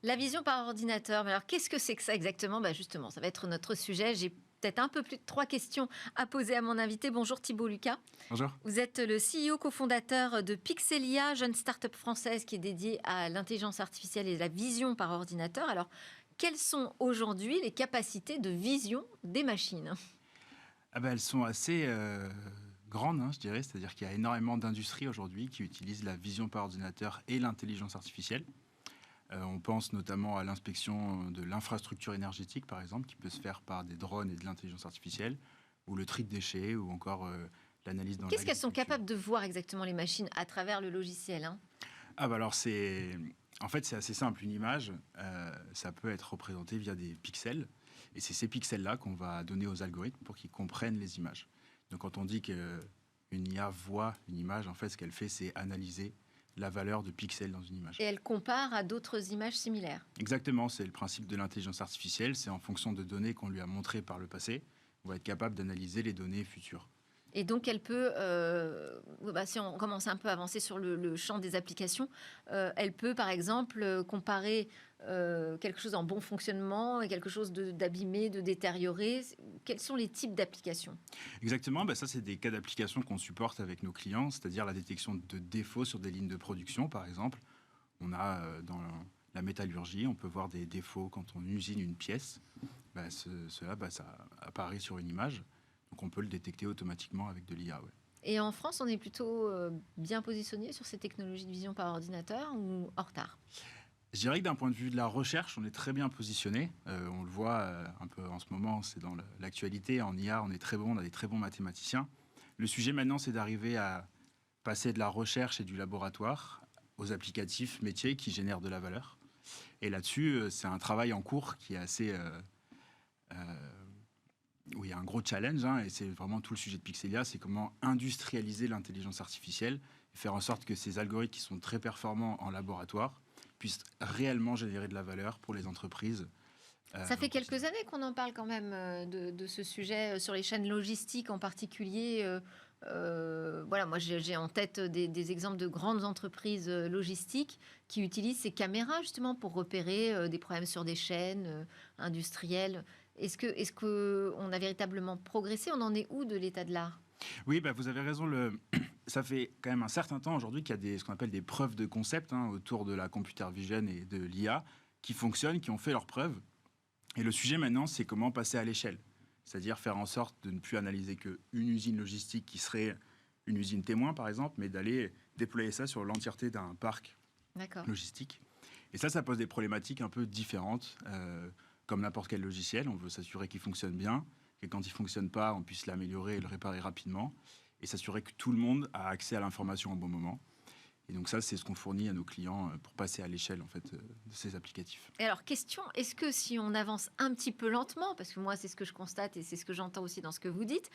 La vision par ordinateur, mais alors qu'est-ce que c'est que ça exactement? Justement, ça va être notre sujet. J'ai peut-être un peu plus de 3 questions à poser à mon invité. Bonjour Thibault Lucas. Bonjour. Vous êtes le CEO cofondateur de Pixelia, jeune start-up française qui est dédiée à l'intelligence artificielle et la vision par ordinateur. Alors, quelles sont aujourd'hui les capacités de vision des machines? Elles sont assez grandes, je dirais. C'est-à-dire qu'il y a énormément d'industries aujourd'hui qui utilisent la vision par ordinateur et l'intelligence artificielle. On pense notamment à l'inspection de l'infrastructure énergétique, par exemple, qui peut se faire par des drones et de l'intelligence artificielle, ou le tri de déchets, ou encore l'analyse dans Qu'est-ce qu'elles sont l'agriculture. capables de voir exactement, les machines, à travers le logiciel, Alors en fait, c'est assez simple. Une image, ça peut être représenté via des pixels. Et c'est ces pixels-là qu'on va donner aux algorithmes pour qu'ils comprennent les images. Donc quand on dit qu'une IA voit une image, en fait, ce qu'elle fait, c'est analyser la valeur de pixels dans une image. Et elle compare à d'autres images similaires. Exactement, c'est le principe de l'intelligence artificielle. C'est en fonction de données qu'on lui a montrées par le passé, on va être capable d'analyser les données futures. Et donc, elle peut, si on commence un peu à avancer sur le champ des applications, elle peut, par exemple, comparer quelque chose en bon fonctionnement et quelque chose d'abîmé, de détérioré. Quels sont les types d'applications? Exactement, ça, c'est des cas d'application qu'on supporte avec nos clients, c'est-à-dire la détection de défauts sur des lignes de production, par exemple. On a dans la métallurgie, on peut voir des défauts quand on usine une pièce. Cela, ça apparaît sur une image. Donc on peut le détecter automatiquement avec de l'IA. Ouais. Et en France, on est plutôt bien positionné sur ces technologies de vision par ordinateur ou en retard? Je dirais que d'un point de vue de la recherche, on est très bien positionné. On le voit un peu en ce moment, c'est dans l'actualité. En IA, on est très bon, on a des très bons mathématiciens. Le sujet maintenant, c'est d'arriver à passer de la recherche et du laboratoire aux applicatifs métiers qui génèrent de la valeur. Et là-dessus, c'est un travail en cours qui est assez... où il y a un gros challenge, et c'est vraiment tout le sujet de Pixelia, c'est comment industrialiser l'intelligence artificielle et faire en sorte que ces algorithmes qui sont très performants en laboratoire puissent réellement générer de la valeur pour les entreprises. Ça fait quelques années qu'on en parle quand même de ce sujet sur les chaînes logistiques en particulier. Moi j'ai en tête des exemples de grandes entreprises logistiques qui utilisent ces caméras justement pour repérer des problèmes sur des chaînes industrielles. Est-ce qu'on a véritablement progressé? On en est où de l'état de l'art? Oui, vous avez raison. Ça fait quand même un certain temps aujourd'hui qu'il y a ce qu'on appelle des preuves de concept autour de la computer vision et de l'IA qui fonctionnent, qui ont fait leurs preuves. Et le sujet maintenant, c'est comment passer à l'échelle. C'est-à-dire faire en sorte de ne plus analyser qu'une usine logistique qui serait une usine témoin, par exemple, mais d'aller déployer ça sur l'entièreté d'un parc logistique. Et ça pose des problématiques un peu différentes. Comme n'importe quel logiciel, on veut s'assurer qu'il fonctionne bien, que quand il ne fonctionne pas, on puisse l'améliorer et le réparer rapidement, et s'assurer que tout le monde a accès à l'information au bon moment. Et donc ça, c'est ce qu'on fournit à nos clients pour passer à l'échelle en fait, de ces applicatifs. Et alors, question, est-ce que si on avance un petit peu lentement, parce que moi, c'est ce que je constate et c'est ce que j'entends aussi dans ce que vous dites,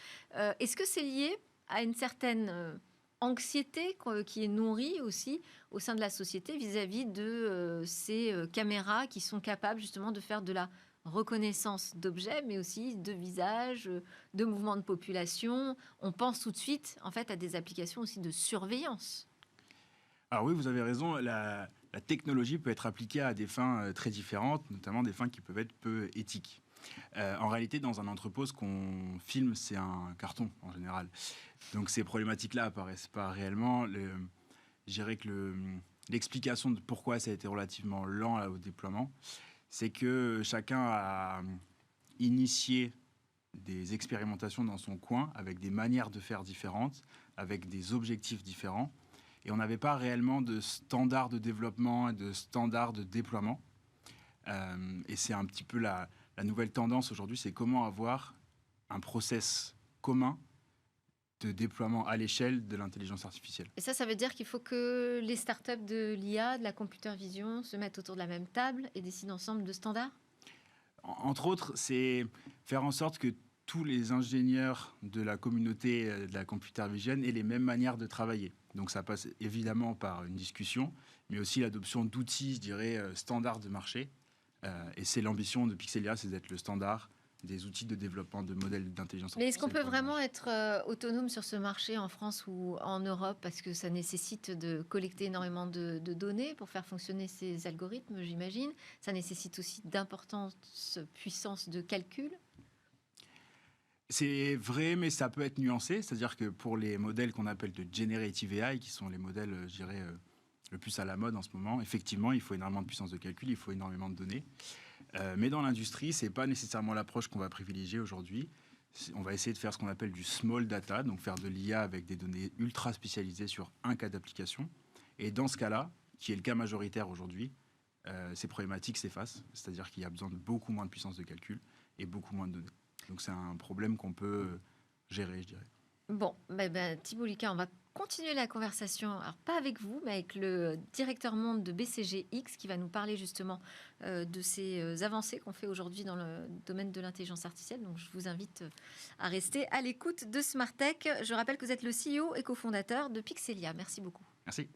est-ce que c'est lié à une certaine anxiété qui est nourrie aussi au sein de la société vis-à-vis de ces caméras qui sont capables justement de faire de la reconnaissance d'objets, mais aussi de visages, de mouvements de population? On pense tout de suite en fait à des applications aussi de surveillance. Alors oui, vous avez raison, la technologie peut être appliquée à des fins très différentes, notamment des fins qui peuvent être peu éthiques. En réalité, dans un entrepôt, ce qu'on filme, c'est un carton, en général. Donc ces problématiques-là apparaissent pas réellement. Je dirais que l'explication de pourquoi ça a été relativement lent au déploiement, c'est que chacun a initié des expérimentations dans son coin, avec des manières de faire différentes, avec des objectifs différents. Et on n'avait pas réellement de standards de développement et de standards de déploiement. Et c'est un petit peu la nouvelle tendance aujourd'hui, c'est comment avoir un process commun de déploiement à l'échelle de l'intelligence artificielle. Et ça veut dire qu'il faut que les startups de l'IA, de la computer vision, se mettent autour de la même table et décident ensemble de standards? Entre autres, c'est faire en sorte que tous les ingénieurs de la communauté de la computer vision aient les mêmes manières de travailler. Donc ça passe évidemment par une discussion, mais aussi l'adoption d'outils, je dirais, standards de marché. Et c'est l'ambition de Pixelia, c'est d'être le standard des outils de développement de modèles d'intelligence Mais est-ce qu'on artificielle peut pour vraiment l'image. être autonome sur ce marché en France ou en Europe parce que ça nécessite de collecter énormément de données pour faire fonctionner ces algorithmes, j'imagine. Ça nécessite aussi d'importantes puissances de calcul. C'est vrai, mais ça peut être nuancé. C'est-à-dire que pour les modèles qu'on appelle de generative AI, qui sont les modèles, je dirais, le plus à la mode en ce moment, effectivement, il faut énormément de puissance de calcul, il faut énormément de données. Mais dans l'industrie, c'est pas nécessairement l'approche qu'on va privilégier aujourd'hui. On va essayer de faire ce qu'on appelle du small data, donc faire de l'IA avec des données ultra spécialisées sur un cas d'application. Et dans ce cas-là, qui est le cas majoritaire aujourd'hui, ces problématiques s'effacent. C'est-à-dire qu'il y a besoin de beaucoup moins de puissance de calcul et beaucoup moins de données. Donc c'est un problème qu'on peut gérer, je dirais. Bon, Thibault Lucas, on va continuer la conversation, alors pas avec vous, mais avec le directeur monde de BCGX qui va nous parler justement de ces avancées qu'on fait aujourd'hui dans le domaine de l'intelligence artificielle. Donc je vous invite à rester à l'écoute de Smartech. Je rappelle que vous êtes le CEO et cofondateur de Pixelia. Merci beaucoup. Merci.